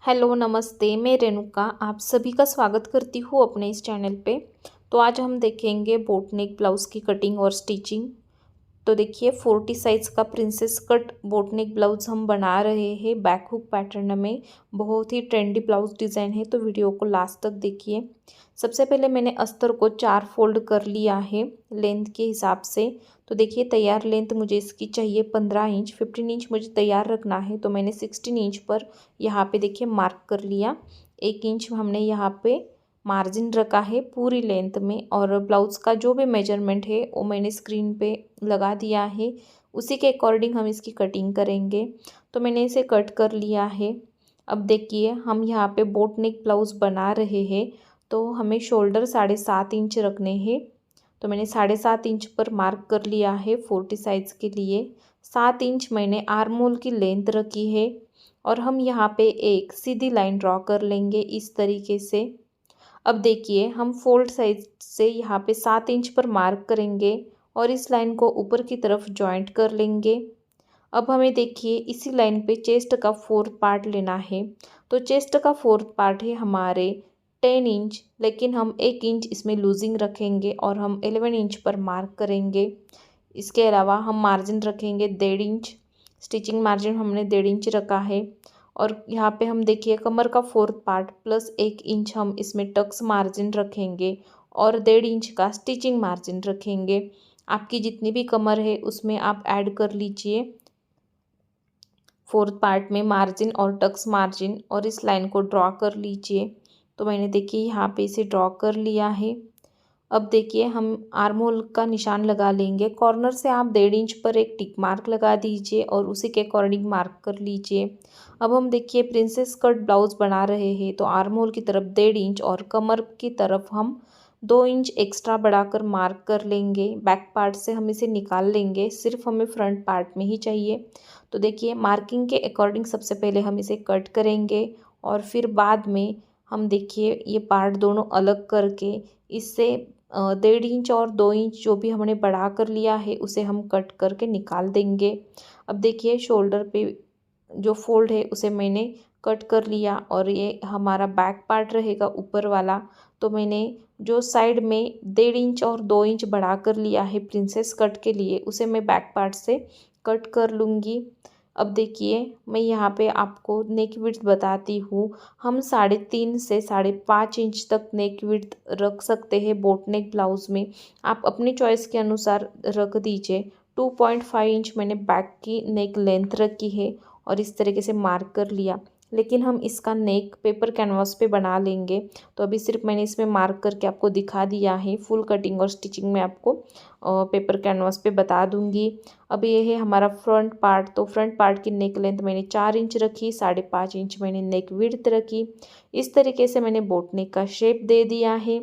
Hello नमस्ते, मैं रेणुका आप सभी का स्वागत करती हूँ अपने इस चैनल पे। तो आज हम देखेंगे बोट नेक ब्लाउज़ की कटिंग और स्टिचिंग। तो देखिए 40 साइज़ का प्रिंसेस कट बोट नेक ब्लाउज़ हम बना रहे हैं बैक हुक पैटर्न में। बहुत ही ट्रेंडी ब्लाउज़ डिज़ाइन है, तो वीडियो को लास्ट तक देखिए। सबसे पहले मैंने अस्तर को 4 फोल्ड कर लिया है लेंथ के हिसाब से। तो देखिए तैयार लेंथ मुझे इसकी चाहिए 15 इंच, 15 इंच मुझे तैयार रखना है, तो मैंने 16 इंच पर यहाँ पे देखिए मार्क कर लिया। 1 इंच हमने यहाँ पे मार्जिन रखा है पूरी लेंथ में, और ब्लाउज़ का जो भी मेजरमेंट है वो मैंने स्क्रीन पे लगा दिया है। उसी के अकॉर्डिंग हम इसकी कटिंग करेंगे। तो मैंने इसे कट कर लिया है। अब देखिए हम यहाँ पे बोट नेक ब्लाउज़ बना रहे हैं, तो हमें शोल्डर 7.5 इंच रखने हैं। तो मैंने 7.5 इंच पर मार्क कर लिया है 40 साइज़ के लिए। 7 इंच मैंने आर्म होल की लेंथ रखी है, और हम यहाँ पे एक सीधी लाइन ड्रॉ कर लेंगे इस तरीके से। अब देखिए हम फोल्ड साइज से यहाँ पे 7 इंच पर मार्क करेंगे और इस लाइन को ऊपर की तरफ जॉइंट कर लेंगे। अब हमें देखिए इसी लाइन पे चेस्ट का 4th पार्ट लेना है। तो चेस्ट का 4th पार्ट है हमारे 10 इंच, लेकिन हम 1 इंच इसमें लूजिंग रखेंगे और हम 11 इंच पर मार्क करेंगे। इसके अलावा हम मार्जिन रखेंगे 1.5 इंच। स्टिचिंग मार्जिन हमने 1.5 इंच रखा है। और यहाँ पे हम देखिए कमर का 4th पार्ट प्लस 1 इंच हम इसमें टक्स मार्जिन रखेंगे और 1.5 इंच का स्टिचिंग मार्जिन रखेंगे। आपकी जितनी भी कमर है उसमें आप ऐड कर लीजिए 4th पार्ट में मार्जिन और टक्स मार्जिन, और इस लाइन को ड्रॉ कर लीजिए। तो मैंने देखिए यहाँ पे इसे ड्रॉ कर लिया है। अब देखिए हम आर्म होल का निशान लगा लेंगे। कॉर्नर से आप 1.5 इंच पर एक टिक मार्क लगा दीजिए और उसी के अकॉर्डिंग मार्क कर लीजिए। अब हम देखिए प्रिंसेस कट ब्लाउज़ बना रहे हैं, तो आर्म होल की तरफ 1.5 इंच और कमर की तरफ हम 2 इंच एक्स्ट्रा बढ़ाकर मार्क कर लेंगे। बैक पार्ट से हम इसे निकाल लेंगे, सिर्फ हमें फ्रंट पार्ट में ही चाहिए। तो देखिए मार्किंग के अकॉर्डिंग सबसे पहले हम इसे कट करेंगे, और फिर बाद में हम देखिए ये पार्ट दोनों अलग करके इससे 1.5 इंच और 2 इंच जो भी हमने बढ़ा कर लिया है उसे हम कट करके निकाल देंगे। अब देखिए शोल्डर पे जो फोल्ड है उसे मैंने कट कर लिया, और ये हमारा बैक पार्ट रहेगा ऊपर वाला। तो मैंने जो साइड में 1.5 इंच और 2 इंच बढ़ा कर लिया है प्रिंसेस कट के लिए, उसे मैं बैक पार्ट से कट कर लूँगी। अब देखिए मैं यहाँ पे आपको नेक विड्थ बताती हूँ। हम 3.5 से 5.5 इंच तक नेक विड्थ रख सकते हैं बोट नेक ब्लाउज़ में। आप अपनी चॉइस के अनुसार रख दीजिए। 2.5 इंच मैंने बैक की नेक लेंथ रखी है और इस तरीके से मार्क कर लिया। लेकिन हम इसका नेक पेपर कैनवास पे बना लेंगे, तो अभी सिर्फ मैंने इसमें मार्क करके आपको दिखा दिया है। फुल कटिंग और स्टिचिंग में आपको पेपर कैनवास पे बता दूंगी। अब ये है हमारा फ्रंट पार्ट। तो फ्रंट पार्ट की नेक लेंथ मैंने 4 इंच रखी, 5.5 इंच मैंने नेक विड्थ रखी। इस तरीके से मैंने बोट नेक का शेप दे दिया है।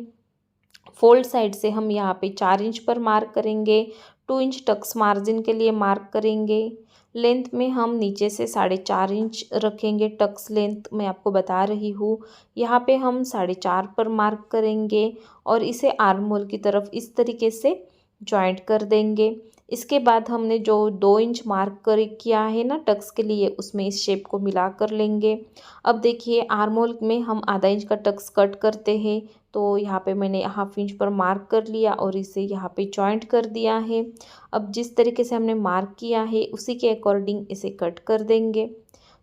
फोल्ड साइड से हम यहाँ पे 4 इंच पर मार्क करेंगे। 2 इंच टक्स मार्जिन के लिए मार्क करेंगे। लेंथ में हम नीचे से 4.5 इंच रखेंगे। टक्स लेंथ मैं आपको बता रही हूँ। यहाँ पे हम 4.5 पर मार्क करेंगे और इसे आर्म होल की तरफ इस तरीके से जॉइंट कर देंगे। इसके बाद हमने जो 2 इंच मार्क कर किया है ना टक्स के लिए, उसमें इस शेप को मिला कर लेंगे। अब देखिए आर्म होल में हम आधा इंच का टक्स कट करते हैं, तो यहाँ पे मैंने हाफ इंच पर मार्क कर लिया और इसे यहाँ पे जॉइंट कर दिया है। अब जिस तरीके से हमने मार्क किया है उसी के अकॉर्डिंग इसे कट कर देंगे।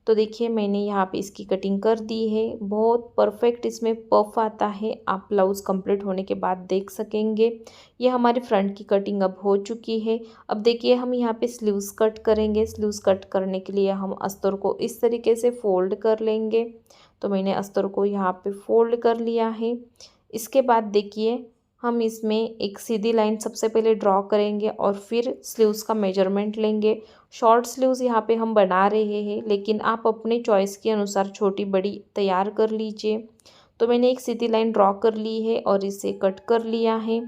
तो देखिए मैंने यहाँ पे इसकी कटिंग कर दी है। बहुत परफेक्ट इसमें पफ आता है, आप ब्लाउज़ कंप्लीट होने के बाद देख सकेंगे। ये हमारी फ्रंट की कटिंग अब हो चुकी है। अब देखिए हम यहाँ पे स्लीव्स कट करेंगे। स्लीव्स कट करने के लिए हम अस्तर को इस तरीके से फोल्ड कर लेंगे। तो मैंने अस्तर को यहाँ पे फोल्ड कर लिया है। इसके बाद देखिए हम इसमें एक सीधी लाइन सबसे पहले ड्रॉ करेंगे और फिर स्लीव्स का मेजरमेंट लेंगे। शॉर्ट स्लीव्स यहाँ पे हम बना रहे हैं, लेकिन आप अपने चॉइस के अनुसार छोटी बड़ी तैयार कर लीजिए। तो मैंने एक सीधी लाइन ड्रॉ कर ली है और इसे कट कर लिया है।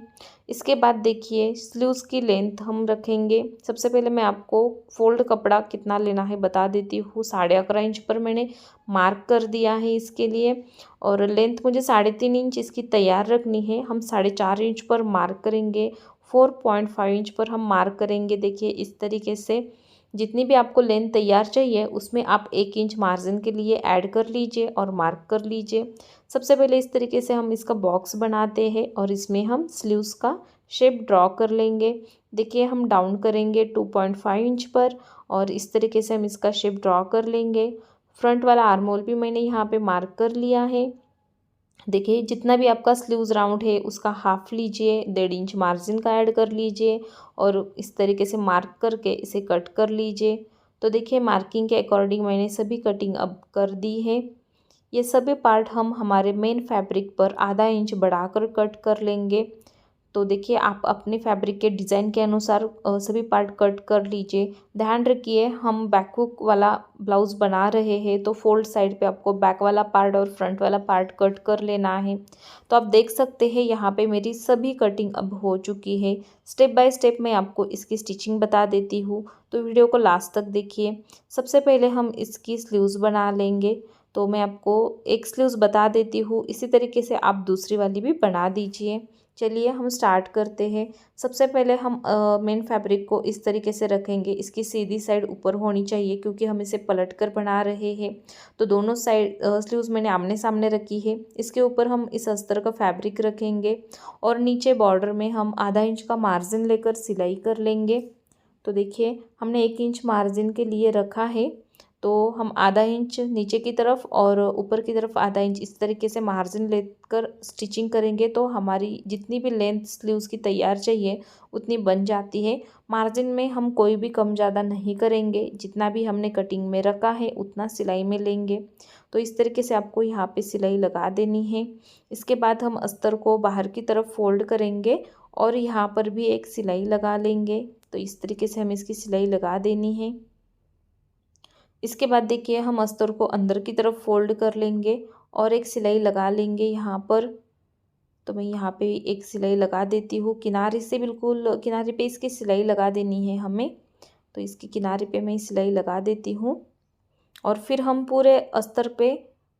इसके बाद देखिए स्लीव्स की लेंथ हम रखेंगे। सबसे पहले मैं आपको फोल्ड कपड़ा कितना लेना है बता देती हूँ। 11.5 इंच पर मैंने मार्क कर दिया है इसके लिए, और लेंथ मुझे 3.5 इंच इसकी तैयार रखनी है। हम 4.5 इंच पर मार्क करेंगे। 4.5 इंच पर हम मार्क करेंगे। देखिए इस तरीके से जितनी भी आपको लेंथ तैयार चाहिए उसमें आप 1 इंच मार्जिन के लिए ऐड कर लीजिए और मार्क कर लीजिए। सबसे पहले इस तरीके से हम इसका बॉक्स बनाते हैं और इसमें हम स्लीव्स का शेप ड्रॉ कर लेंगे। देखिए हम डाउन करेंगे 2.5 इंच पर और इस तरीके से हम इसका शेप ड्रॉ कर लेंगे। फ्रंट वाला आर्म होल भी मैंने यहाँ पे मार्क कर लिया है। देखिए जितना भी आपका स्लीव्स राउंड है उसका हाफ लीजिए, 1.5 इंच मार्जिन का ऐड कर लीजिए और इस तरीके से मार्क करके इसे कट कर लीजिए। तो देखिए मार्किंग के अकॉर्डिंग मैंने सभी कटिंग अब कर दी है। ये सभी पार्ट हम हमारे मेन फैब्रिक पर आधा इंच बढ़ाकर कट कर लेंगे। तो देखिए आप अपने फैब्रिक के डिज़ाइन के अनुसार सभी पार्ट कट कर लीजिए। ध्यान रखिए हम बैक हुक वाला ब्लाउज़ बना रहे हैं तो फोल्ड साइड पे आपको बैक वाला पार्ट और फ्रंट वाला पार्ट कट कर लेना है। तो आप देख सकते हैं यहाँ पे मेरी सभी कटिंग अब हो चुकी है। स्टेप बाय स्टेप मैं आपको इसकी स्टिचिंग बता देती हूँ, तो वीडियो को लास्ट तक देखिए। सबसे पहले हम इसकी स्लीव्स बना लेंगे। तो मैं आपको एक स्लीव्स बता देती हूँ, इसी तरीके से आप दूसरी वाली भी बना दीजिए। चलिए हम स्टार्ट करते हैं। सबसे पहले हम मेन फैब्रिक को इस तरीके से रखेंगे। इसकी सीधी साइड ऊपर होनी चाहिए क्योंकि हम इसे पलट कर बना रहे हैं। तो दोनों साइड स्लीव्स मैंने आमने सामने रखी है। इसके ऊपर हम इस अस्तर का फैब्रिक रखेंगे और नीचे बॉर्डर में हम आधा इंच का मार्जिन लेकर सिलाई कर लेंगे। तो देखिए हमने 1 इंच मार्जिन के लिए रखा है, तो हम आधा इंच नीचे की तरफ और ऊपर की तरफ आधा इंच इस तरीके से मार्जिन लेकर स्टिचिंग करेंगे तो हमारी जितनी भी लेंथ स्लीव्स की तैयार चाहिए उतनी बन जाती है। मार्जिन में हम कोई भी कम ज़्यादा नहीं करेंगे, जितना भी हमने कटिंग में रखा है उतना सिलाई में लेंगे। तो इस तरीके से आपको यहाँ पे सिलाई लगा देनी है। इसके बाद हम अस्तर को बाहर की तरफ फोल्ड करेंगे और यहाँ पर भी एक सिलाई लगा लेंगे। तो इस तरीके से हमें इसकी सिलाई लगा देनी है। इसके बाद देखिए हम अस्तर को अंदर की तरफ फोल्ड कर लेंगे और एक सिलाई लगा लेंगे यहाँ पर। तो मैं यहाँ पे एक सिलाई लगा देती हूँ, किनारे से बिल्कुल किनारे पे इसकी सिलाई लगा देनी है हमें। तो इसके किनारे पे मैं सिलाई लगा देती हूँ और फिर हम पूरे अस्तर पे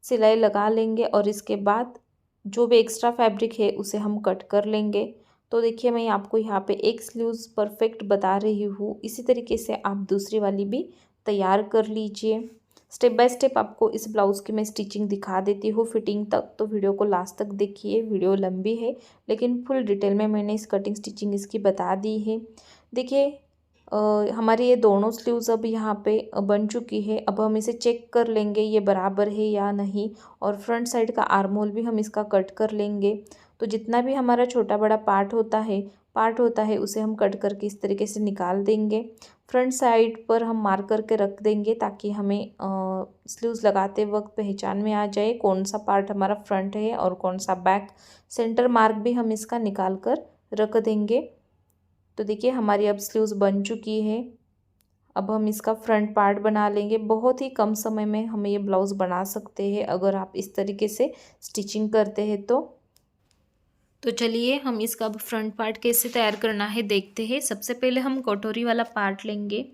सिलाई लगा लेंगे और इसके बाद जो भी एक्स्ट्रा फैब्रिक है उसे हम कट कर लेंगे। तो देखिए मैं आपको यहाँ पे एक स्लीव्स परफेक्ट बता रही हूँ, इसी तरीके से आप दूसरी वाली भी तैयार कर लीजिए। स्टेप बाय स्टेप आपको इस ब्लाउज़ की मैं स्टिचिंग दिखा देती हूँ फिटिंग तक, तो वीडियो को लास्ट तक देखिए। वीडियो लंबी है लेकिन फुल डिटेल में मैंने इस कटिंग स्टिचिंग इसकी बता दी है। देखिए हमारी ये दोनों स्लीव्स अब यहाँ पे बन चुकी है। अब हम इसे चेक कर लेंगे ये बराबर है या नहीं, और फ्रंट साइड का आर्म होल भी हम इसका कट कर लेंगे। तो जितना भी हमारा छोटा बड़ा पार्ट होता है उसे हम कट करके इस तरीके से निकाल देंगे। फ्रंट साइड पर हम मार्क करके रख देंगे ताकि हमें स्लीव्स लगाते वक्त पहचान में आ जाए कौन सा पार्ट हमारा फ्रंट है और कौन सा बैक। सेंटर मार्क भी हम इसका निकाल कर रख देंगे। तो देखिए हमारी अब स्लीव्स बन चुकी है। अब हम इसका फ्रंट पार्ट बना लेंगे। बहुत ही कम समय में हम ये ब्लाउज़ बना सकते हैं अगर आप इस तरीके से स्टिचिंग करते हैं तो चलिए हम इसका अब फ्रंट पार्ट कैसे तैयार करना है देखते हैं। सबसे पहले हम कटोरी वाला पार्ट लेंगे।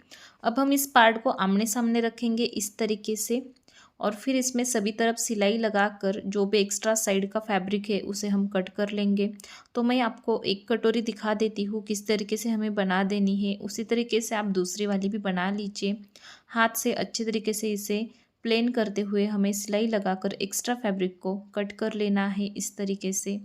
अब हम इस पार्ट को आमने सामने रखेंगे इस तरीके से और फिर इसमें सभी तरफ सिलाई लगाकर जो भी एक्स्ट्रा साइड का फैब्रिक है उसे हम कट कर लेंगे। तो मैं आपको एक कटोरी दिखा देती हूँ किस तरीके से हमें बना देनी है, उसी तरीके से आप दूसरी वाली भी बना लीजिए। हाथ से अच्छे तरीके से इसे प्लेन करते हुए हमें सिलाई लगाकर एक्स्ट्रा फैब्रिक को कट कर लेना है इस तरीके से।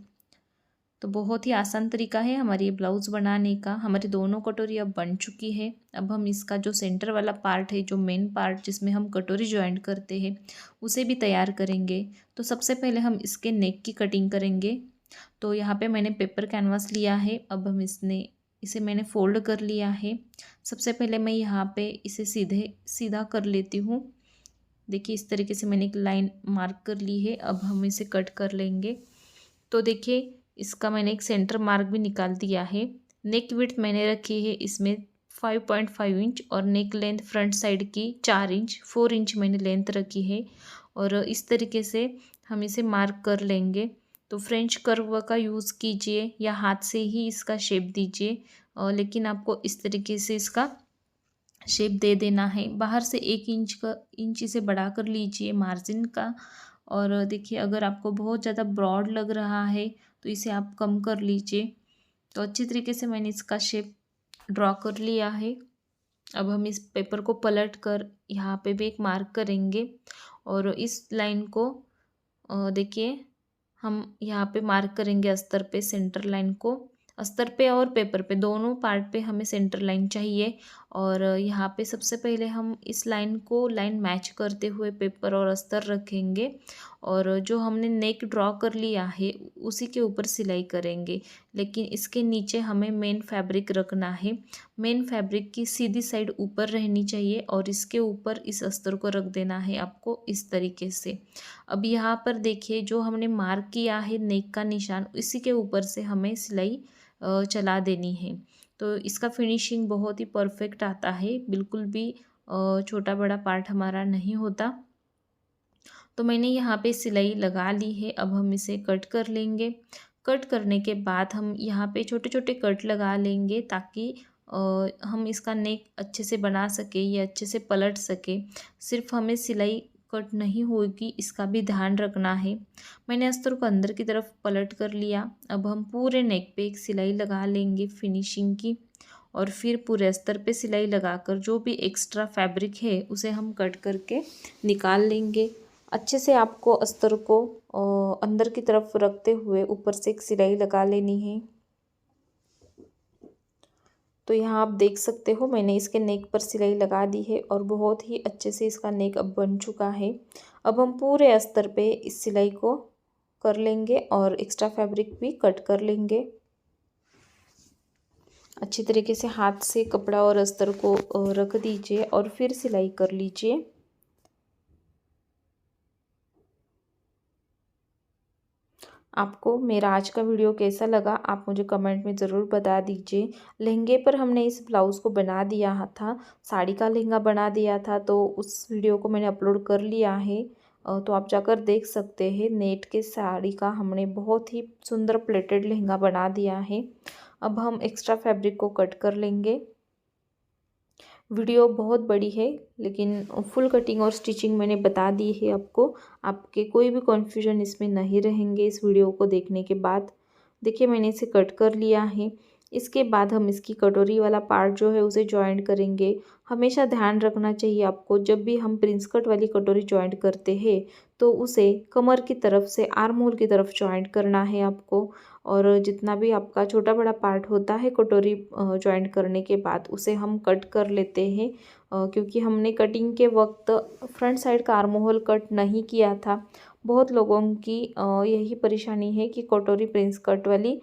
तो बहुत ही आसान तरीका है हमारी ये ब्लाउज़ बनाने का। हमारी दोनों कटोरी अब बन चुकी है। अब हम इसका जो सेंटर वाला पार्ट है, जो मेन पार्ट जिसमें हम कटोरी जॉइंट करते हैं, उसे भी तैयार करेंगे। तो सबसे पहले हम इसके नेक की कटिंग करेंगे। तो यहाँ पे मैंने पेपर कैनवास लिया है। अब हम इसे मैंने फोल्ड कर लिया है। सबसे पहले मैं यहाँ पे इसे सीधा कर लेती हूँ। देखिए इस तरीके से मैंने एक लाइन मार्क कर ली है। अब हम इसे कट कर लेंगे। तो देखिए इसका मैंने एक सेंटर मार्क भी निकाल दिया है। नेक विड्थ मैंने रखी है इसमें 5.5 इंच और नेक लेंथ फ्रंट साइड की 4 इंच, 4 इंच मैंने लेंथ रखी है और इस तरीके से हम इसे मार्क कर लेंगे। तो फ्रेंच कर्व का यूज़ कीजिए या हाथ से ही इसका शेप दीजिए, लेकिन आपको इस तरीके से इसका शेप दे देना है। बाहर से 1 इंच इसे बढ़ा कर लीजिए मार्जिन का। और देखिए अगर आपको बहुत ज़्यादा ब्रॉड लग रहा है तो इसे आप कम कर लीजिए। तो अच्छी तरीके से मैंने इसका शेप ड्रॉ कर लिया है। अब हम इस पेपर को पलट कर यहाँ पे भी एक मार्क करेंगे और इस लाइन को देखिए हम यहाँ पे मार्क करेंगे अस्तर पे, सेंटर लाइन को अस्तर पे और पेपर पे दोनों पार्ट पे हमें सेंटर लाइन चाहिए। और यहाँ पे सबसे पहले हम इस लाइन को लाइन मैच करते हुए पेपर और अस्तर रखेंगे और जो हमने नेक ड्रॉ कर लिया है उसी के ऊपर सिलाई करेंगे, लेकिन इसके नीचे हमें मेन फैब्रिक रखना है। मेन फैब्रिक की सीधी साइड ऊपर रहनी चाहिए और इसके ऊपर इस अस्तर को रख देना है आपको इस तरीके से। अब यहाँ पर देखिए जो हमने मार्क किया है नेक का निशान, इसी के ऊपर से हमें सिलाई चला देनी है। तो इसका फिनिशिंग बहुत ही परफेक्ट आता है, बिल्कुल भी छोटा बड़ा पार्ट हमारा नहीं होता। तो मैंने यहाँ पे सिलाई लगा ली है, अब हम इसे कट कर लेंगे। कट करने के बाद हम यहाँ पे छोटे छोटे कट लगा लेंगे ताकि हम इसका नेक अच्छे से बना सके, ये अच्छे से पलट सके। सिर्फ हमें सिलाई कट नहीं होगी, इसका भी ध्यान रखना है। मैंने अस्तर को अंदर की तरफ पलट कर लिया। अब हम पूरे नेक पे एक सिलाई लगा लेंगे फिनिशिंग की और फिर पूरे अस्तर पे सिलाई लगाकर जो भी एक्स्ट्रा फैब्रिक है उसे हम कट करके निकाल लेंगे। अच्छे से आपको अस्तर को अंदर की तरफ रखते हुए ऊपर से एक सिलाई लगा लेनी है। तो यहाँ आप देख सकते हो मैंने इसके नेक पर सिलाई लगा दी है और बहुत ही अच्छे से इसका नेक अब बन चुका है। अब हम पूरे अस्तर पे इस सिलाई को कर लेंगे और एक्स्ट्रा फैब्रिक भी कट कर लेंगे। अच्छी तरीके से हाथ से कपड़ा और अस्तर को रख दीजिए और फिर सिलाई कर लीजिए। आपको मेरा आज का वीडियो कैसा लगा आप मुझे कमेंट में ज़रूर बता दीजिए। लहंगे पर हमने इस ब्लाउज़ को बना दिया था, साड़ी का लहंगा बना दिया था, तो उस वीडियो को मैंने अपलोड कर लिया है। तो आप जाकर देख सकते हैं। नेट के साड़ी का हमने बहुत ही सुंदर प्लेटेड लहंगा बना दिया है। अब हम एक्स्ट्रा फैब्रिक को कट कर लेंगे। वीडियो बहुत बड़ी है लेकिन फुल कटिंग और स्टिचिंग मैंने बता दी है आपको। आपके कोई भी कन्फ्यूजन इसमें नहीं रहेंगे इस वीडियो को देखने के बाद। देखिए मैंने इसे कट कर लिया है। इसके बाद हम इसकी कटोरी वाला पार्ट जो है उसे जॉइंट करेंगे। हमेशा ध्यान रखना चाहिए आपको, जब भी हम प्रिंस कट वाली कटोरी जॉइंट करते हैं तो उसे कमर की तरफ से आर्म होल की तरफ जॉइंट करना है आपको। और जितना भी आपका छोटा बड़ा पार्ट होता है कटोरी जॉइंट करने के बाद उसे हम कट कर लेते हैं, क्योंकि हमने कटिंग के वक्त फ्रंट साइड का आर्म होल कट नहीं किया था। बहुत लोगों की यही परेशानी है कि कटोरी प्रिंस कट वाली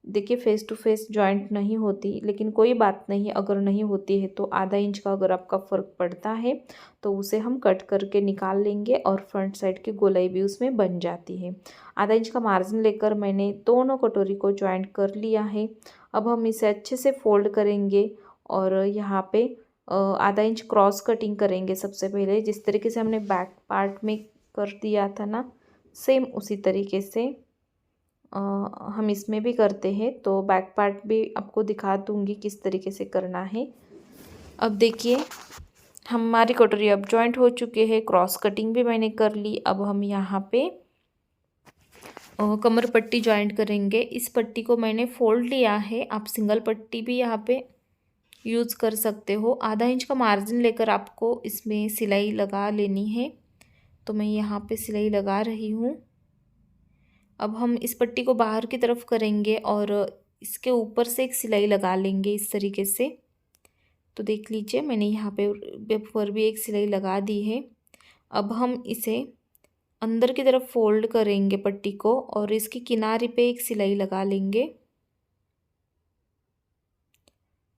देखिए फेस टू फेस जॉइंट नहीं होती, लेकिन कोई बात नहीं, अगर नहीं होती है तो आधा इंच का अगर आपका फ़र्क पड़ता है तो उसे हम कट करके निकाल लेंगे और फ्रंट साइड की गोलाई भी उसमें बन जाती है। आधा इंच का मार्जिन लेकर मैंने दोनों कटोरी को जॉइंट कर लिया है। अब हम इसे अच्छे से फोल्ड करेंगे और यहाँ पे आधा इंच क्रॉस कटिंग करेंगे। सबसे पहले जिस तरीके से हमने बैक पार्ट में कर दिया था ना, सेम उसी तरीके से हम इसमें भी करते हैं। तो बैक पार्ट भी आपको दिखा दूंगी किस तरीके से करना है। अब देखिए हमारी कटोरी अब जॉइंट हो चुके हैं, क्रॉस कटिंग भी मैंने कर ली। अब हम यहाँ पे कमर पट्टी जॉइंट करेंगे। इस पट्टी को मैंने फोल्ड लिया है, आप सिंगल पट्टी भी यहाँ पे यूज़ कर सकते हो। आधा इंच का मार्जिन लेकर आपको इसमें सिलाई लगा लेनी है। तो मैं यहाँ पे सिलाई लगा रही हूँ। अब हम इस पट्टी को बाहर की तरफ करेंगे और इसके ऊपर से एक सिलाई लगा लेंगे इस तरीके से। तो देख लीजिए मैंने यहाँ पे ऊपर भी एक सिलाई लगा दी है। अब हम इसे अंदर की तरफ फोल्ड करेंगे पट्टी को और इसकी किनारे पे एक सिलाई लगा लेंगे।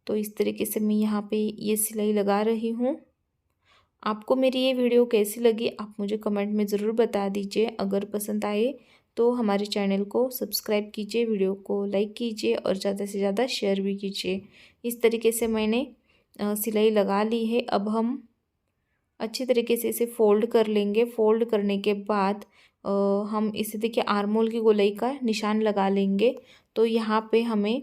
तो इस तरीके से मैं यहाँ पे ये सिलाई लगा रही हूँ। आपको मेरी ये वीडियो कैसी लगी आप मुझे कमेंट में ज़रूर बता दीजिए। अगर पसंद आए तो हमारे चैनल को सब्सक्राइब कीजिए, वीडियो को लाइक कीजिए और ज़्यादा से ज़्यादा शेयर भी कीजिए। इस तरीके से मैंने सिलाई लगा ली है। अब हम अच्छी तरीके से इसे फ़ोल्ड कर लेंगे। फ़ोल्ड करने के बाद हम इसे देखिए आर्म होल की गोलाई का निशान लगा लेंगे। तो यहाँ पे हमें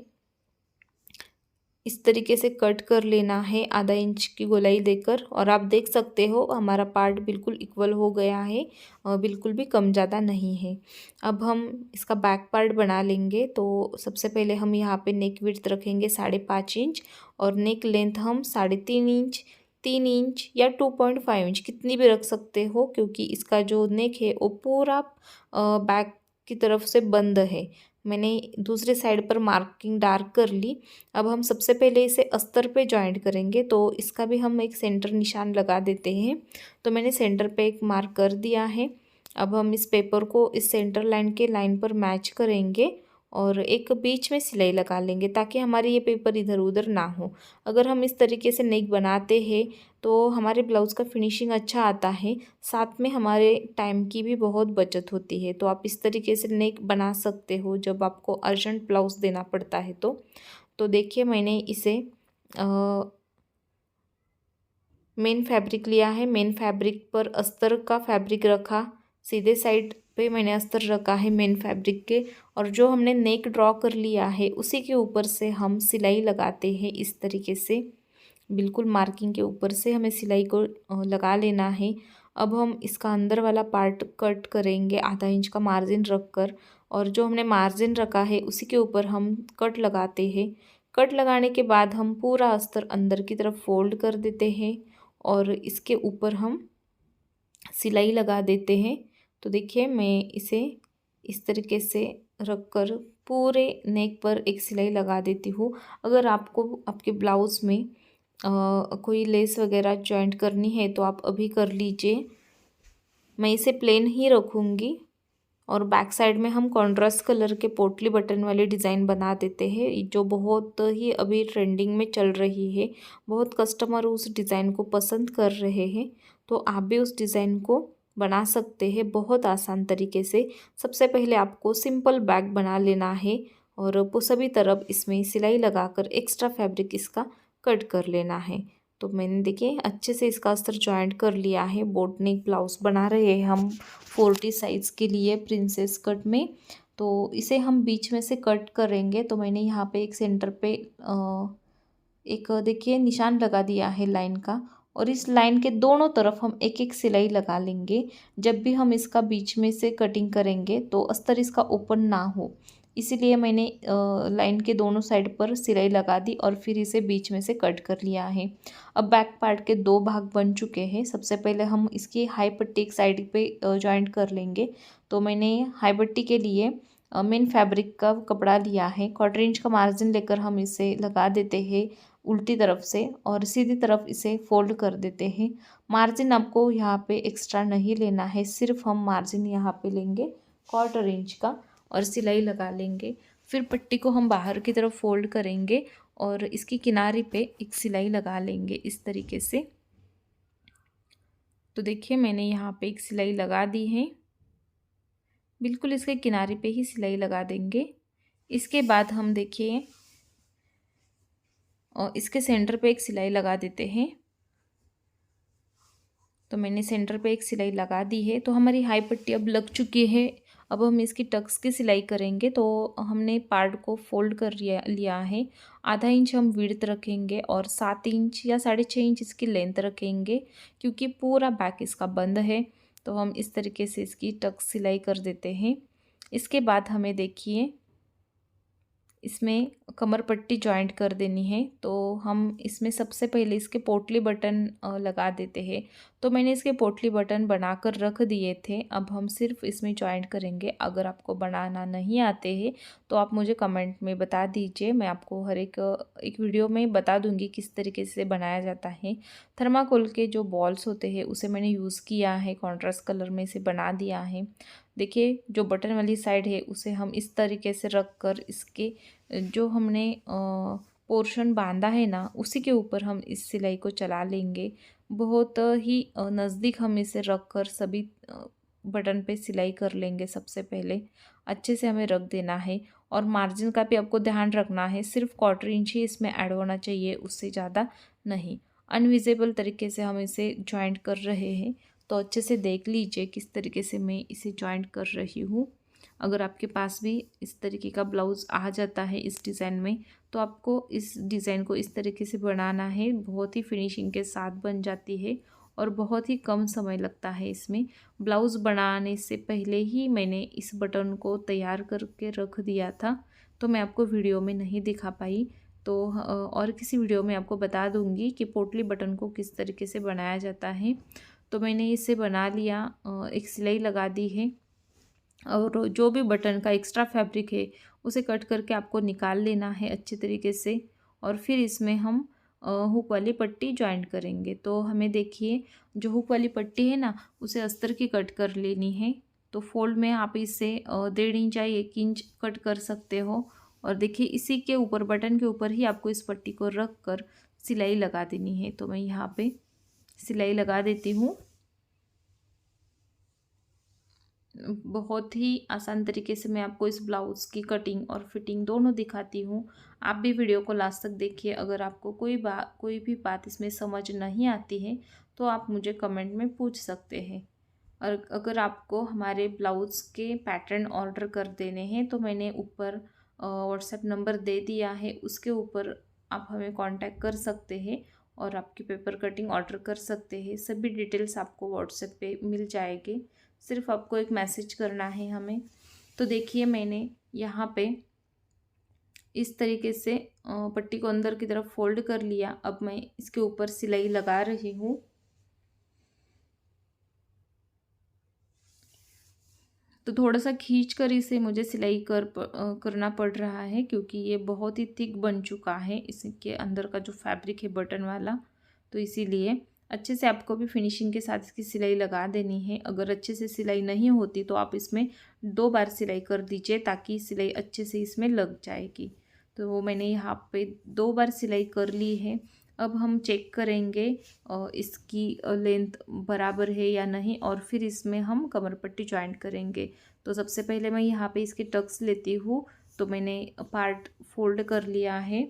इस तरीके से कट कर लेना है आधा इंच की गोलाई देकर। और आप देख सकते हो हमारा पार्ट बिल्कुल इक्वल हो गया है, बिल्कुल भी कम ज़्यादा नहीं है। अब हम इसका बैक पार्ट बना लेंगे। तो सबसे पहले हम यहाँ पे नेक विड्थ रखेंगे 5.5 इंच और नेक लेंथ हम 3.5 इंच, 3 इंच या 2.5 इंच कितनी भी रख सकते हो, क्योंकि इसका जो नेक है वो पूरा बैक की तरफ से बंद है। मैंने दूसरे साइड पर मार्किंग डार्क कर ली। अब हम सबसे पहले इसे अस्तर पे जॉइंट करेंगे, तो इसका भी हम एक सेंटर निशान लगा देते हैं। तो मैंने सेंटर पे एक मार्क कर दिया है। अब हम इस पेपर को इस सेंटर लाइन के लाइन पर मैच करेंगे और एक बीच में सिलाई लगा लेंगे, ताकि हमारी ये पेपर इधर उधर ना हो। अगर हम इस तरीके से नेक बनाते हैं तो हमारे ब्लाउज़ का फिनिशिंग अच्छा आता है, साथ में हमारे टाइम की भी बहुत बचत होती है। तो आप इस तरीके से नेक बना सकते हो जब आपको अर्जेंट ब्लाउज़ देना पड़ता है। तो देखिए मैंने इसे मेन फैब्रिक लिया है, मेन फैब्रिक पर अस्तर का फैब्रिक रखा, सीधे साइड पे मैंने अस्तर रखा है मेन फैब्रिक के, और जो हमने नेक ड्रॉ कर लिया है उसी के ऊपर से हम सिलाई लगाते हैं। इस तरीके से बिल्कुल मार्किंग के ऊपर से हमें सिलाई को लगा लेना है। अब हम इसका अंदर वाला पार्ट कट करेंगे आधा इंच का मार्जिन रख कर, और जो हमने मार्जिन रखा है उसी के ऊपर हम कट लगाते हैं। कट लगाने के बाद हम पूरा अस्तर अंदर की तरफ फोल्ड कर देते हैं और इसके ऊपर हम सिलाई लगा देते हैं। तो देखिए मैं इसे इस तरीके से रख कर पूरे नेक पर एक सिलाई लगा देती हूँ। अगर आपको आपके ब्लाउज़ में कोई लेस वगैरह जॉइंट करनी है तो आप अभी कर लीजिए। मैं इसे प्लेन ही रखूँगी और बैक साइड में हम कॉन्ट्रास्ट कलर के पोटली बटन वाले डिज़ाइन बना देते हैं, जो बहुत ही अभी ट्रेंडिंग में चल रही है। बहुत कस्टमर उस डिज़ाइन को पसंद कर रहे हैं, तो आप भी उस डिज़ाइन को बना सकते हैं बहुत आसान तरीके से। सबसे पहले आपको सिंपल बैग बना लेना है और वो सभी तरफ इसमें सिलाई लगाकर एक्स्ट्रा फैब्रिक इसका कट कर लेना है। तो मैंने देखिए अच्छे से इसका अस्तर जॉइंट कर लिया है। बोट नेक ब्लाउज़ बना रहे हैं हम 40 साइज़ के लिए प्रिंसेस कट में। तो इसे हम बीच में से कट करेंगे। तो मैंने यहाँ पे एक सेंटर पे एक देखिए निशान लगा दिया है लाइन का, और इस लाइन के दोनों तरफ हम एक एक सिलाई लगा लेंगे। जब भी हम इसका बीच में से कटिंग करेंगे तो अस्तर इसका ओपन ना हो, इसीलिए मैंने लाइन के दोनों साइड पर सिलाई लगा दी और फिर इसे बीच में से कट कर लिया है। अब बैक पार्ट के दो भाग बन चुके हैं। सबसे पहले हम इसकी हाई पट्टी एक साइड पे जॉइंट कर लेंगे। तो मैंने हाई पट्टी के लिए मेन फैब्रिक का कपड़ा लिया है। 1/4 इंच का मार्जिन लेकर हम इसे लगा देते हैं उल्टी तरफ से और सीधी तरफ इसे फोल्ड कर देते हैं। मार्जिन आपको यहाँ पे एक्स्ट्रा नहीं लेना है, सिर्फ हम मार्जिन यहाँ पे लेंगे 1/4 इंच का और सिलाई लगा लेंगे। फिर पट्टी को हम बाहर की तरफ फोल्ड करेंगे और इसकी किनारे पे एक सिलाई लगा लेंगे इस तरीके से। तो देखिए मैंने यहाँ पे एक सिलाई लगा दी है, बिल्कुल इसके किनारे पे ही सिलाई लगा देंगे। इसके बाद हम देखिए और इसके सेंटर पे एक सिलाई लगा देते हैं। तो मैंने सेंटर पे एक सिलाई लगा दी है। तो हमारी हाई पट्टी अब लग चुकी है। अब हम इसकी टक्स की सिलाई करेंगे। तो हमने पार्ट को फोल्ड कर लिया है। आधा इंच हम विड्थ रखेंगे और 7 इंच या 6.5 इंच इसकी लेंथ रखेंगे, क्योंकि पूरा बैक इसका बंद है। तो हम इस तरीके से इसकी टक्स सिलाई कर देते हैं। इसके बाद हमें देखिए इसमें कमर पट्टी जॉइंट कर देनी है। तो हम इसमें सबसे पहले इसके पोटली बटन लगा देते हैं। तो मैंने इसके पोटली बटन बनाकर रख दिए थे। अब हम सिर्फ इसमें जॉइंट करेंगे। अगर आपको बनाना नहीं आते हैं तो आप मुझे कमेंट में बता दीजिए, मैं आपको हर एक वीडियो में बता दूंगी किस तरीके से बनाया जाता है। थर्माकोल के जो बॉल्स होते हैं उसे मैंने यूज़ किया है, कॉन्ट्रास्ट कलर में इसे बना दिया है। देखिए जो बटन वाली साइड है उसे हम इस तरीके से रख कर इसके जो हमने पोर्शन बांधा है ना, उसी के ऊपर हम इस सिलाई को चला लेंगे। बहुत ही नज़दीक हम इसे रख कर सभी बटन पे सिलाई कर लेंगे। सबसे पहले अच्छे से हमें रख देना है और मार्जिन का भी आपको ध्यान रखना है। सिर्फ 1/4 इंच ही इसमें ऐड होना चाहिए, उससे ज़्यादा नहीं। अनविजिबल तरीके से हम इसे जॉइंट कर रहे हैं। तो अच्छे से देख लीजिए किस तरीके से मैं इसे जॉइंट कर रही हूँ। अगर आपके पास भी इस तरीके का ब्लाउज़ आ जाता है इस डिज़ाइन में, तो आपको इस डिज़ाइन को इस तरीके से बनाना है। बहुत ही फिनिशिंग के साथ बन जाती है और बहुत ही कम समय लगता है इसमें। ब्लाउज़ बनाने से पहले ही मैंने इस बटन को तैयार करके रख दिया था, तो मैं आपको वीडियो में नहीं दिखा पाई। तो और किसी वीडियो में आपको बता दूंगी कि पोटली बटन को किस तरीके से बनाया जाता है। तो मैंने इसे बना लिया, एक सिलाई लगा दी है और जो भी बटन का एक्स्ट्रा फैब्रिक है उसे कट करके आपको निकाल लेना है अच्छे तरीके से। और फिर इसमें हम हुक वाली पट्टी जॉइंट करेंगे। तो हमें देखिए जो हुक वाली पट्टी है ना, उसे अस्तर की कट कर लेनी है। तो फोल्ड में आप इसे 1.5 इंच या 1 इंच कट कर सकते हो। और देखिए इसी के ऊपर, बटन के ऊपर ही आपको इस पट्टी को रख कर सिलाई लगा देनी है। तो मैं यहाँ पे सिलाई लगा देती हूँ। बहुत ही आसान तरीके से मैं आपको इस ब्लाउज़ की कटिंग और फिटिंग दोनों दिखाती हूँ। आप भी वीडियो को लास्ट तक देखिए। अगर आपको कोई भी बात इसमें समझ नहीं आती है तो आप मुझे कमेंट में पूछ सकते हैं। और अगर आपको हमारे ब्लाउज़ के पैटर्न ऑर्डर कर देने हैं तो मैंने ऊपर व्हाट्सएप नंबर दे दिया है, उसके ऊपर आप हमें कांटेक्ट कर सकते हैं और आपकी पेपर कटिंग ऑर्डर कर सकते हैं। सभी डिटेल्स आपको व्हाट्सएप पे मिल जाएंगे, सिर्फ आपको एक मैसेज करना है हमें। तो देखिए मैंने यहाँ पे इस तरीके से पट्टी को अंदर की तरफ फोल्ड कर लिया। अब मैं इसके ऊपर सिलाई लगा रही हूँ। तो थोड़ा सा खींच कर इसे मुझे सिलाई करना पड़ रहा है, क्योंकि ये बहुत ही थिक बन चुका है इसके अंदर का जो फैब्रिक है बटन वाला। तो इसीलिए अच्छे से आपको भी फिनिशिंग के साथ इसकी सिलाई लगा देनी है। अगर अच्छे से सिलाई नहीं होती तो आप इसमें 2 बार सिलाई कर दीजिए, ताकि सिलाई अच्छे से इसमें लग जाएगी। तो वो मैंने यहाँ पे 2 बार सिलाई कर ली है। अब हम चेक करेंगे इसकी लेंथ बराबर है या नहीं, और फिर इसमें हम कमर पट्टी जॉइंट करेंगे। तो सबसे पहले मैं यहाँ पे इसके टक्स लेती हूँ। तो मैंने पार्ट फोल्ड कर लिया है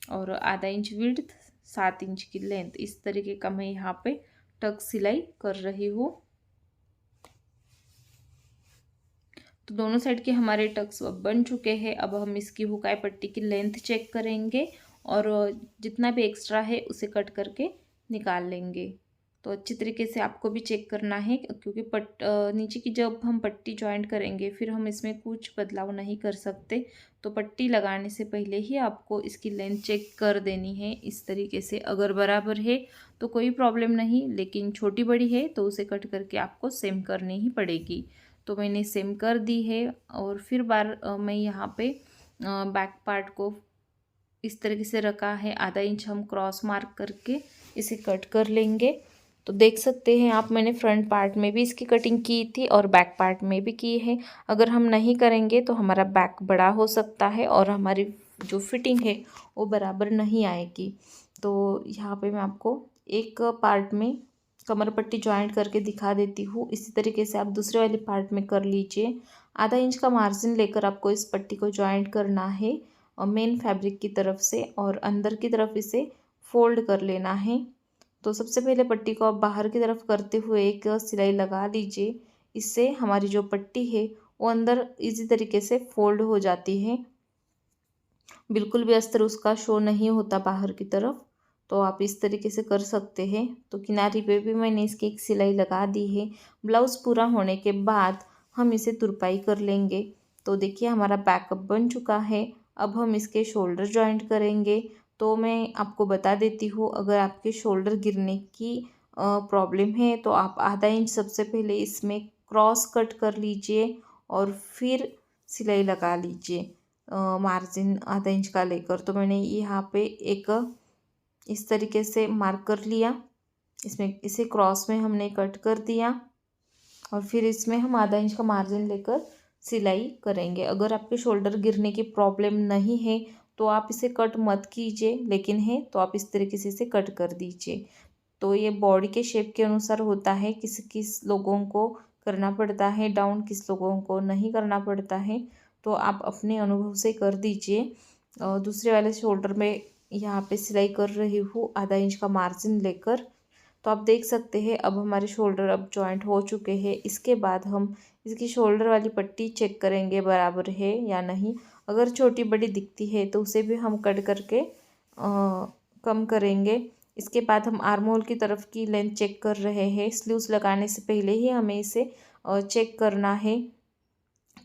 और आधा इंच विड्थ, 7 इंच की लेंथ, इस तरीके का मैं यहाँ पे टक्स सिलाई कर रही हूँ। तो दोनों साइड के हमारे टक्स अब बन चुके हैं। अब हम इसकी हुकाई पट्टी की लेंथ चेक करेंगे और जितना भी एक्स्ट्रा है उसे कट करके निकाल लेंगे। तो अच्छी तरीके से आपको भी चेक करना है, क्योंकि नीचे की जब हम पट्टी जॉइंट करेंगे फिर हम इसमें कुछ बदलाव नहीं कर सकते। तो पट्टी लगाने से पहले ही आपको इसकी लेंथ चेक कर देनी है इस तरीके से। अगर बराबर है तो कोई प्रॉब्लम नहीं, लेकिन छोटी बड़ी है तो उसे कट करके आपको सेम करनी ही पड़ेगी। तो मैंने सेम कर दी है। और फिर मैं यहाँ पे बैक पार्ट को इस तरीके से रखा है, आधा इंच हम क्रॉस मार्क करके इसे कट कर लेंगे। तो देख सकते हैं आप, मैंने फ्रंट पार्ट में भी इसकी कटिंग की थी और बैक पार्ट में भी की है। अगर हम नहीं करेंगे तो हमारा बैक बड़ा हो सकता है और हमारी जो फिटिंग है वो बराबर नहीं आएगी। तो यहाँ पे मैं आपको एक पार्ट में कमर पट्टी जॉइंट करके दिखा देती हूँ। इसी तरीके से आप दूसरे वाले पार्ट में कर लीजिए। आधा इंच का मार्जिन लेकर आपको इस पट्टी को जॉइंट करना है और मेन फैब्रिक की तरफ से, और अंदर की तरफ इसे फोल्ड कर लेना है। तो सबसे पहले पट्टी को आप बाहर की तरफ करते हुए एक सिलाई लगा लीजिए। इससे हमारी जो पट्टी है वो अंदर इजी तरीके से फोल्ड हो जाती है, बिल्कुल भी अस्तर उसका शो नहीं होता बाहर की तरफ। तो आप इस तरीके से कर सकते हैं। तो किनारी पे भी मैंने इसकी एक सिलाई लगा दी है। ब्लाउज़ पूरा होने के बाद हम इसे तुरपाई कर लेंगे। तो देखिए हमारा बैकअप बन चुका है। अब हम इसके शोल्डर जॉइंट करेंगे। तो मैं आपको बता देती हूँ, अगर आपके शोल्डर गिरने की प्रॉब्लम है तो आप आधा इंच सबसे पहले इसमें क्रॉस कट कर लीजिए और फिर सिलाई लगा लीजिए मार्जिन आधा इंच का लेकर। तो मैंने यहाँ पे एक इस तरीके से मार्क कर लिया, इसमें इसे क्रॉस में हमने कट कर दिया और फिर इसमें हम आधा इंच का मार्जिन लेकर सिलाई करेंगे। अगर आपके शोल्डर गिरने की प्रॉब्लम नहीं है तो आप इसे कट मत कीजिए, लेकिन है तो आप इस तरीके से इसे कट कर दीजिए। तो ये बॉडी के शेप के अनुसार होता है, किस किस लोगों को करना पड़ता है डाउन, किस लोगों को नहीं करना पड़ता है। तो आप अपने अनुभव से कर दीजिए। और दूसरे वाले शोल्डर में यहाँ पे सिलाई कर रही हूँ आधा इंच का मार्जिन लेकर। तो आप देख सकते हैं अब हमारे शोल्डर अब जॉइंट हो चुके हैं। इसके बाद हम इसकी शोल्डर वाली पट्टी चेक करेंगे बराबर है या नहीं। अगर छोटी बड़ी दिखती है तो उसे भी हम कट करके कम करेंगे। इसके बाद हम आर्म होल की तरफ की लेंथ चेक कर रहे हैं। स्लीव्स लगाने से पहले ही हमें इसे चेक करना है।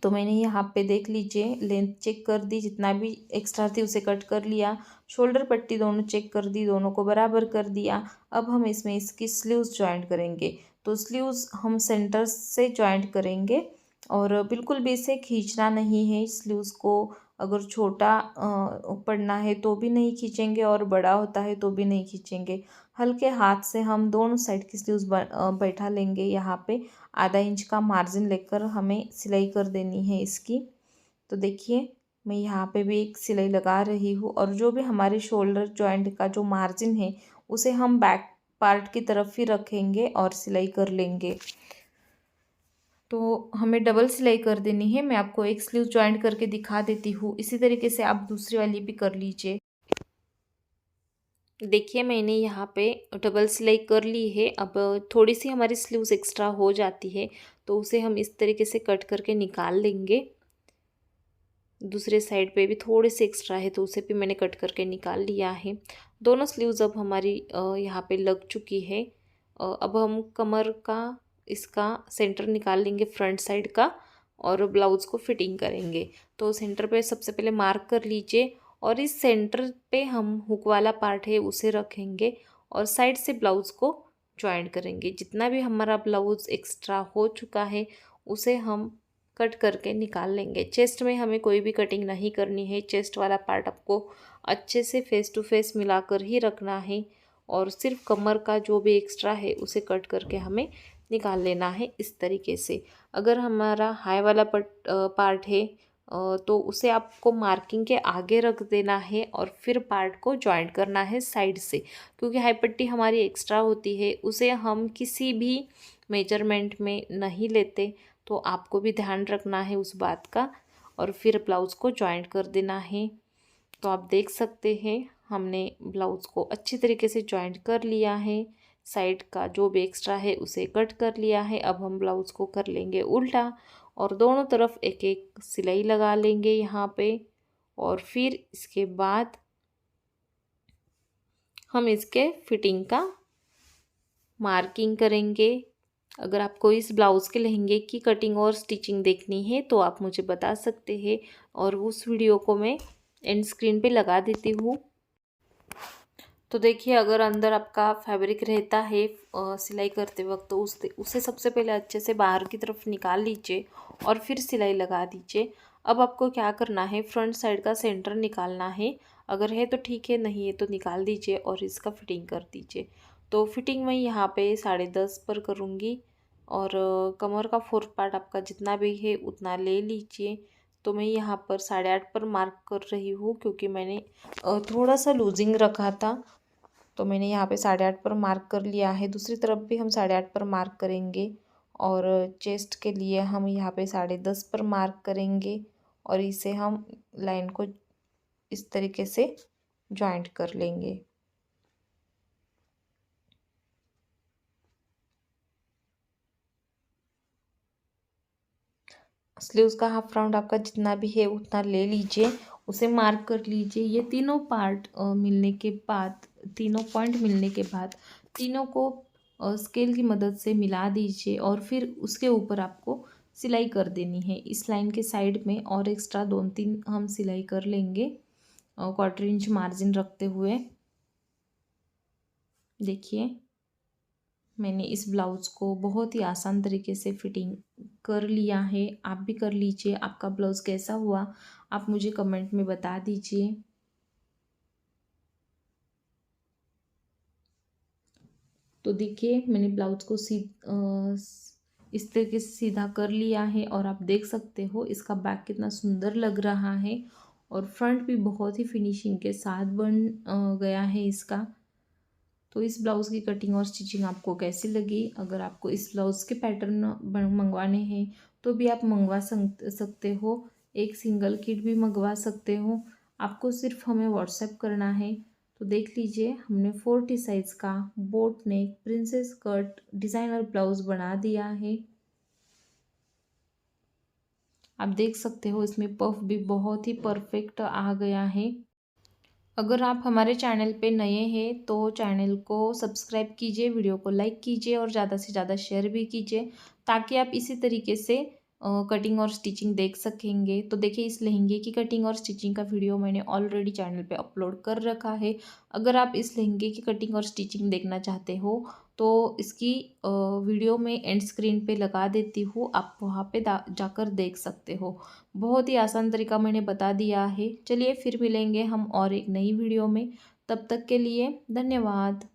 तो मैंने यहाँ पे देख लीजिए लेंथ चेक कर दी, जितना भी एक्स्ट्रा थी उसे कट कर लिया। शोल्डर पट्टी दोनों चेक कर दी, दोनों को बराबर कर दिया। अब हम इसमें इसकी स्लीव्स जॉइंट करेंगे। तो स्लीव्स हम सेंटर से जॉइंट करेंगे और बिल्कुल भी इसे खींचना नहीं है। स्लीव्स को अगर छोटा पड़ना है तो भी नहीं खींचेंगे और बड़ा होता है तो भी नहीं खींचेंगे। हल्के हाथ से हम दोनों साइड की स्लीव्स बैठा लेंगे। यहाँ पे आधा इंच का मार्जिन लेकर हमें सिलाई कर देनी है इसकी। तो देखिए मैं यहाँ पे भी एक सिलाई लगा रही हूँ और जो भी हमारे शोल्डर जॉइंट का जो मार्जिन है उसे हम बैक पार्ट की तरफ ही रखेंगे और सिलाई कर लेंगे। तो हमें डबल सिलाई कर देनी है। मैं आपको एक स्लीव जॉइंट करके दिखा देती हूँ। इसी तरीके से आप दूसरी वाली भी कर लीजिए। देखिए मैंने यहाँ पे डबल सिलाई कर ली है। अब थोड़ी सी हमारी स्लीव्स एक्स्ट्रा हो जाती है तो उसे हम इस तरीके से कट करके निकाल लेंगे। दूसरे साइड पे भी थोड़े से एक्स्ट्रा है तो उसे भी मैंने कट करके निकाल लिया है। दोनों स्लीव्स अब हमारी यहाँ पे लग चुकी है। अब हम कमर का इसका सेंटर निकाल लेंगे फ्रंट साइड का और ब्लाउज़ को फिटिंग करेंगे। तो सेंटर पे सबसे पहले मार्क कर लीजिए और इस सेंटर पे हम हुक वाला पार्ट है उसे रखेंगे और साइड से ब्लाउज़ को जॉइंट करेंगे। जितना भी हमारा ब्लाउज़ एक्स्ट्रा हो चुका है उसे हम कट करके निकाल लेंगे। चेस्ट में हमें कोई भी कटिंग नहीं करनी है। चेस्ट वाला पार्ट आपको अच्छे से फेस टू फेस मिलाकर ही रखना है और सिर्फ कमर का जो भी एक्स्ट्रा है उसे कट करके हमें निकाल लेना है इस तरीके से। अगर हमारा हाई वाला पार्ट है तो उसे आपको मार्किंग के आगे रख देना है और फिर पार्ट को जॉइंट करना है साइड से, क्योंकि हाई पट्टी हमारी एक्स्ट्रा होती है उसे हम किसी भी मेजरमेंट में नहीं लेते। तो आपको भी ध्यान रखना है उस बात का और फिर ब्लाउज़ को जॉइंट कर देना है। तो आप देख सकते हैं हमने ब्लाउज़ को अच्छी तरीके से जॉइंट कर लिया है। साइड का जो भी एक्स्ट्रा है उसे कट कर लिया है। अब हम ब्लाउज़ को कर लेंगे उल्टा और दोनों तरफ एक एक सिलाई लगा लेंगे यहाँ पे और फिर इसके बाद हम इसके फिटिंग का मार्किंग करेंगे। अगर आपको इस ब्लाउज़ के लहंगे की कटिंग और स्टिचिंग देखनी है तो आप मुझे बता सकते हैं और उस वीडियो को मैं एंड स्क्रीन पे लगा देती हूँ। तो देखिए अगर अंदर आपका फैब्रिक रहता है सिलाई करते वक्त तो उसे सबसे पहले अच्छे से बाहर की तरफ निकाल लीजिए और फिर सिलाई लगा दीजिए। अब आपको क्या करना है, फ्रंट साइड का सेंटर निकालना है। अगर है तो ठीक है, नहीं है तो निकाल दीजिए और इसका फिटिंग कर दीजिए। तो फिटिंग मैं यहाँ पे 10.5 पर करूँगी और कमर का फोर्थ पार्ट आपका जितना भी है उतना ले लीजिए। तो मैं यहाँ पर 8.5 पर मार्क कर रही हूँ क्योंकि मैंने थोड़ा सा लूजिंग रखा था। तो मैंने यहाँ पे 8.5 पर मार्क कर लिया है। दूसरी तरफ भी हम 8.5 पर मार्क करेंगे और चेस्ट के लिए हम यहाँ पे 10.5 पर मार्क करेंगे और इसे हम लाइन को इस तरीके से जॉइंट कर लेंगे। स्लीव्स का हाफ राउंड आपका जितना भी है उतना ले लीजिए, उसे मार्क कर लीजिए। ये तीनों पार्ट मिलने के बाद, तीनों पॉइंट मिलने के बाद तीनों को स्केल की मदद से मिला दीजिए और फिर उसके ऊपर आपको सिलाई कर देनी है। इस लाइन के साइड में और एक्स्ट्रा 2-3 हम सिलाई कर लेंगे 1/4 इंच मार्जिन रखते हुए। देखिए मैंने इस ब्लाउज़ को बहुत ही आसान तरीके से फिटिंग कर लिया है। आप भी कर लीजिए। आपका ब्लाउज़ कैसा हुआ आप मुझे कमेंट में बता दीजिए। तो देखिए मैंने ब्लाउज़ को इस तरीके से सीधा कर लिया है और आप देख सकते हो इसका बैक कितना सुंदर लग रहा है और फ्रंट भी बहुत ही फिनिशिंग के साथ बन गया है इसका। तो इस ब्लाउज़ की कटिंग और स्टिचिंग आपको कैसी लगी? अगर आपको इस ब्लाउज़ के पैटर्न मंगवाने हैं तो भी आप मंगवा सकते हो। एक सिंगल किट भी मंगवा सकते हो। आपको सिर्फ हमें व्हाट्सएप करना है। तो देख लीजिए हमने 40 साइज़ का बोट नेक प्रिंसेस कट डिज़ाइनर ब्लाउज़ बना दिया है। आप देख सकते हो इसमें पफ भी बहुत ही परफेक्ट आ गया है। अगर आप हमारे चैनल पे नए हैं तो चैनल को सब्सक्राइब कीजिए, वीडियो को लाइक कीजिए और ज़्यादा से ज़्यादा शेयर भी कीजिए ताकि आप इसी तरीके से कटिंग और स्टिचिंग देख सकेंगे। तो देखिए इस लहंगे की कटिंग और स्टिचिंग का वीडियो मैंने ऑलरेडी चैनल पे अपलोड कर रखा है। अगर आप इस लहंगे की कटिंग और स्टिचिंग देखना चाहते हो तो इसकी वीडियो में एंड स्क्रीन पे लगा देती हूँ, आप वहाँ पे जाकर देख सकते हो। बहुत ही आसान तरीका मैंने बता दिया है। चलिए फिर मिलेंगे हम और एक नई वीडियो में, तब तक के लिए धन्यवाद।